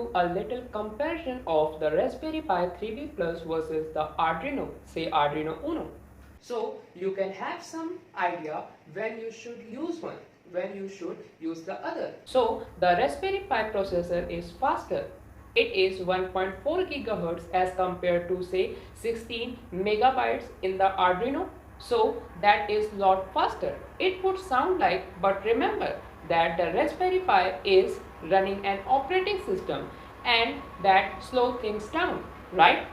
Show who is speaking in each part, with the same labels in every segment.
Speaker 1: do a little comparison of the Raspberry Pi 3B Plus versus the Arduino, say Arduino Uno. So you can have some idea when you should use one, when you should use the other. So the Raspberry Pi processor is faster. It is 1.4 GHz as compared to say 16 megabytes in the Arduino. So that is lot faster. It would sound like, but remember that the Raspberry Pi is running an operating system and that slows things down, right?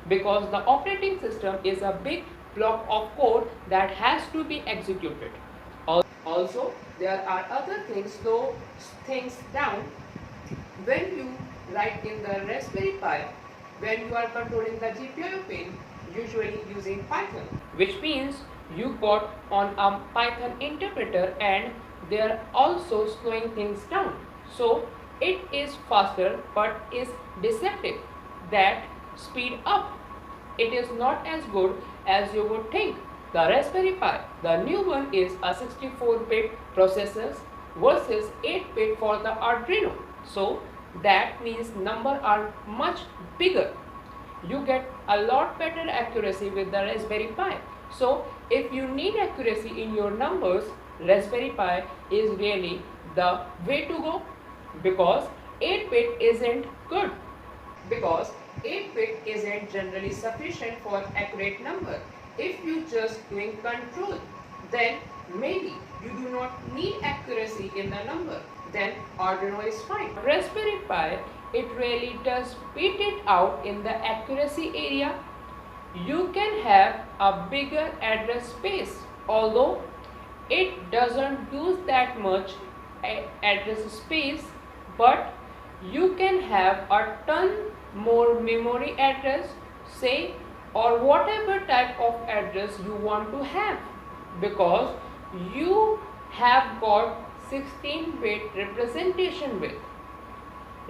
Speaker 1: Because the operating system is a big block of code that has to be executed. Also, there are other things slow things down when you write in the Raspberry Pi, when you are controlling the GPIO pin, usually using Python, which means you got on a Python interpreter and they are also slowing things down. So it is faster but is deceptive. That speed up, it is not as good as you would think. The Raspberry Pi, the new one, is a 64-bit processor versus 8-bit for the Arduino. So that means numbers are much bigger. You get a lot better accuracy with the Raspberry Pi. So if you need accuracy in your numbers, Raspberry Pi is really the way to go, because 8-bit isn't good, because 8-bit isn't generally sufficient for accurate number. If you just doing control, then maybe you do not need accuracy in the number, then Arduino is fine. Raspberry Pi, it really does beat it out in the accuracy area. You can have a bigger address space, although it doesn't use that much address space, but you can have a ton more memory address, say, or whatever type of address you want to have, because you have got 16-bit representation with.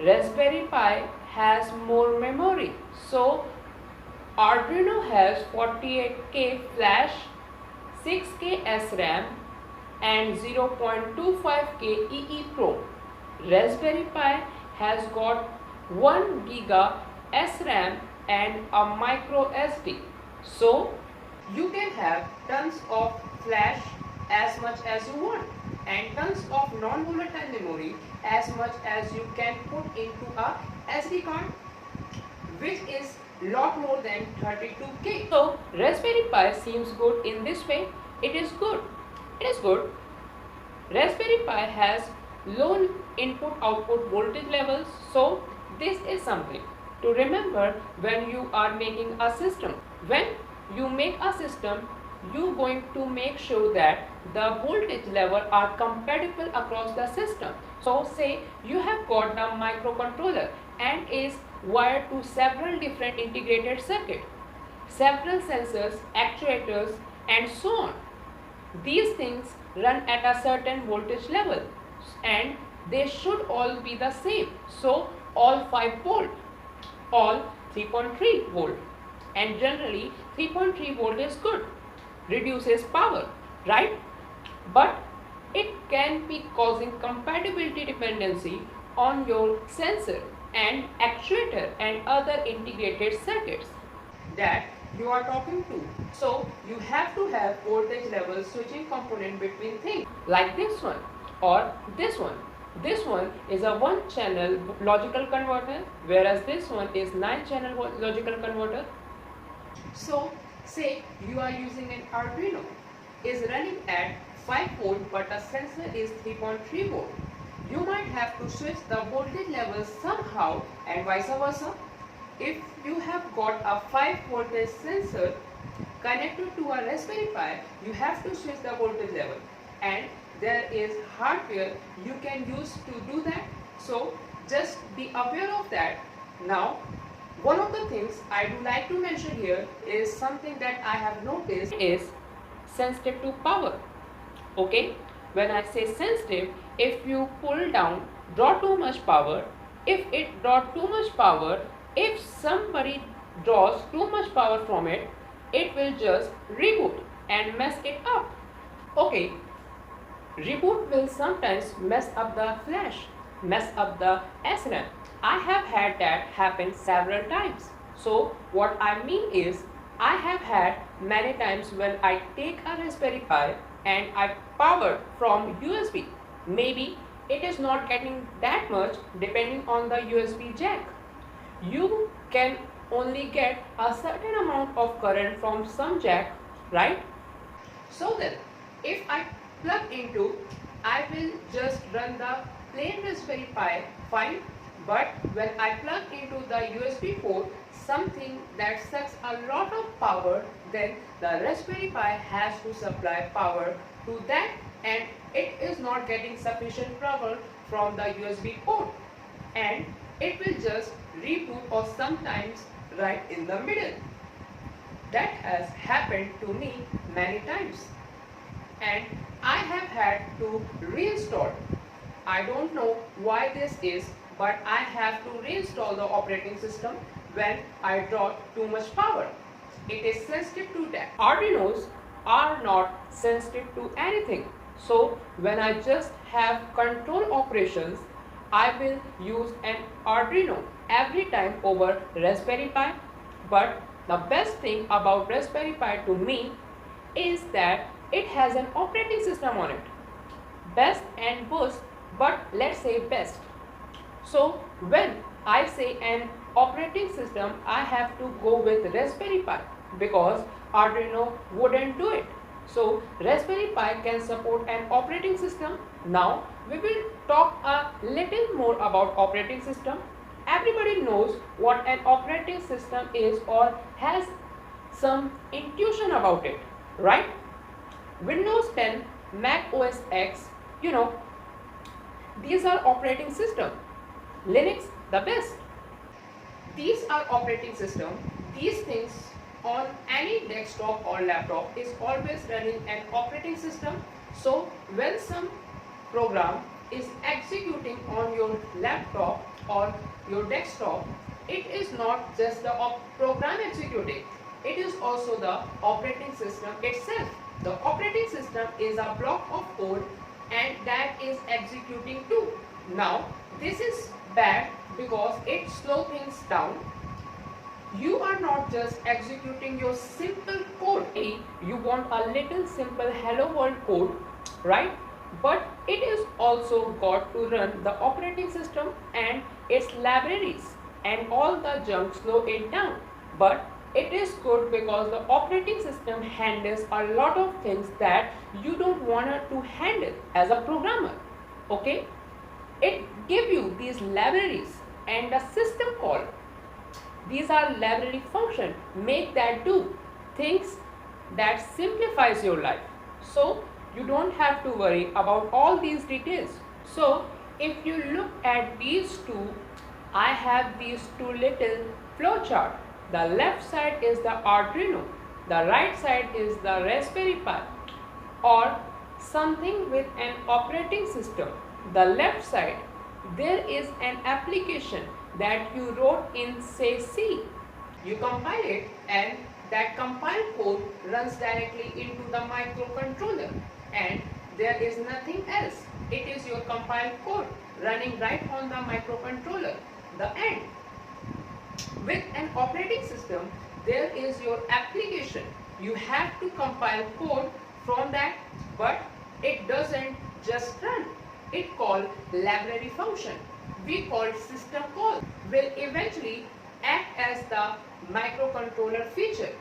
Speaker 1: Raspberry Pi has more memory, so Arduino has 48K flash, 6K SRAM and 0.25K EEPROM. Raspberry Pi has got 1 giga SRAM and a micro SD. So you can have tons of flash as much as you want and tons of non-volatile memory as much as you can put into a SD card, which is lot more than 32K. So Raspberry Pi seems good in this way. It is good. It is good. Raspberry Pi has low input output voltage levels, so this is something to remember when you are making a system. When you make a system, you going to make sure that the voltage level are compatible across the system. So say you have got a microcontroller and is wired to several different integrated circuits, several sensors, actuators and so on. These things run at a certain voltage level and they should all be the same. So all 5 volt, all 3.3 volt, and generally 3.3 volt is good, reduces power, right? But it can be causing compatibility dependency on your sensor and actuator and other integrated circuits that you are talking to. So you have to have voltage level switching component between things like this one or this one. This one is a 1-channel logical converter, whereas this one is 9-channel logical converter. So say you are using an Arduino, is running at 5 volt but a sensor is 3.3 volt. You might have to switch the voltage level somehow and vice versa. If you have got a 5 voltage sensor connected to a Raspberry Pi, you have to switch the voltage level, and there is hardware you can use to do that. So just be aware of that. Now, one of the things I do like to mention here is something that I have noticed is sensitive to power. Okay, when I say sensitive, if you pull down, draw too much power, if it draw too much power, if somebody draws too much power from it, it will just reboot and mess it up. Okay, reboot will sometimes mess up the flash, mess up the SRAM. I have had that happen several times. So what I mean is, I have had many times when I take a Raspberry Pi and I power from USB. Maybe it is not getting that much depending on the USB jack. You can only get a certain amount of current from some jack, right? So then, if I plug into, I will just run the plain Raspberry Pi fine. But when I plug into the USB port, something that sucks a lot of power, then the Raspberry Pi has to supply power to that, and it is not getting sufficient power from the USB port, and it will just reboot or sometimes right in the middle. That has happened to me many times, and I have had to reinstall. I don't know why this is, but I have to reinstall the operating system when I draw too much power. It is sensitive to that. Arduinos are not sensitive to anything. So when I just have control operations, I will use an Arduino every time over Raspberry Pi. But the best thing about Raspberry Pi to me is that it has an operating system on it. Best and worst, but let's say best. So when I say an operating system, I have to go with Raspberry Pi because Arduino wouldn't do it. So Raspberry Pi can support an operating system. Now we will talk a little more about operating system. Everybody knows what an operating system is or has some intuition about it, right? Windows 10, Mac OS X, these are operating system. Linux, the best. These are operating system. These things on any desktop or laptop is always running an operating system. So when some program is executing on your laptop or your desktop, it is not just the program executing. It is also the operating system itself. The operating system is a block of code and that is executing too. Now this is bad because it slows things down. You are not just executing your simple code. You want a little simple hello world code, right? But it is also got to run the operating system and its libraries and all the junk slow it down. But it is good because the operating system handles a lot of things that you don't want to handle as a programmer. Okay? It gives you these libraries and a system call. These are library function. Make that do things that simplifies your life. So you don't have to worry about all these details. So if you look at these two, I have these two little flowchart. The left side is the Arduino, the right side is the Raspberry Pi or something with an operating system. The left side, there is an application that you wrote in say C. You compile it and that compiled code runs directly into the microcontroller and there is nothing else. It is your compiled code running right on the microcontroller, the end. With an operating system, there is your application. You have to compile code from that, but it doesn't just run. It called library function. We call system call will eventually act as the microcontroller feature.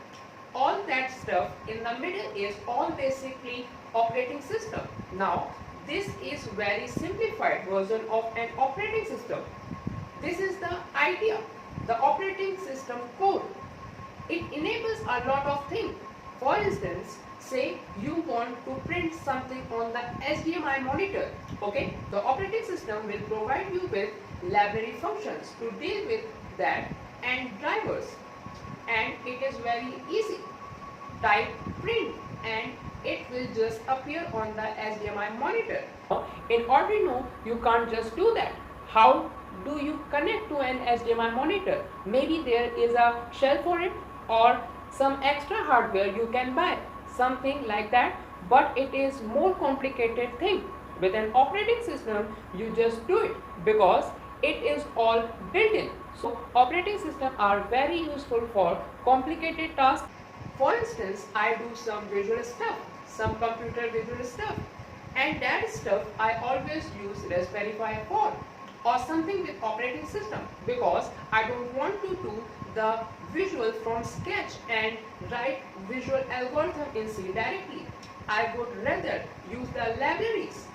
Speaker 1: All that stuff in the middle is all basically operating system. Now, this is very simplified version of an operating system. This is the idea. The operating system code. It enables a lot of things. For instance, say you want to print something on the HDMI monitor. Okay, the operating system will provide you with library functions to deal with that and drivers. And it is very easy. Type print and it will just appear on the HDMI monitor. In Arduino, you can't just do that. How do you connect to an HDMI monitor? Maybe there is a shell for it or some extra hardware you can buy, something like that, but it is more complicated thing. With an operating system, you just do it because it is all built in. So operating systems are very useful for complicated tasks. For instance, I do some visual stuff, some computer visual stuff, and that stuff I always use Raspberry Pi for, or something with operating system, because I don't want to do the visual from sketch and write visual algorithm in C directly. I would rather use the libraries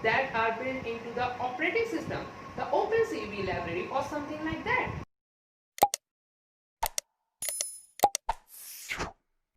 Speaker 1: that are built into the operating system, the OpenCV library or something like that.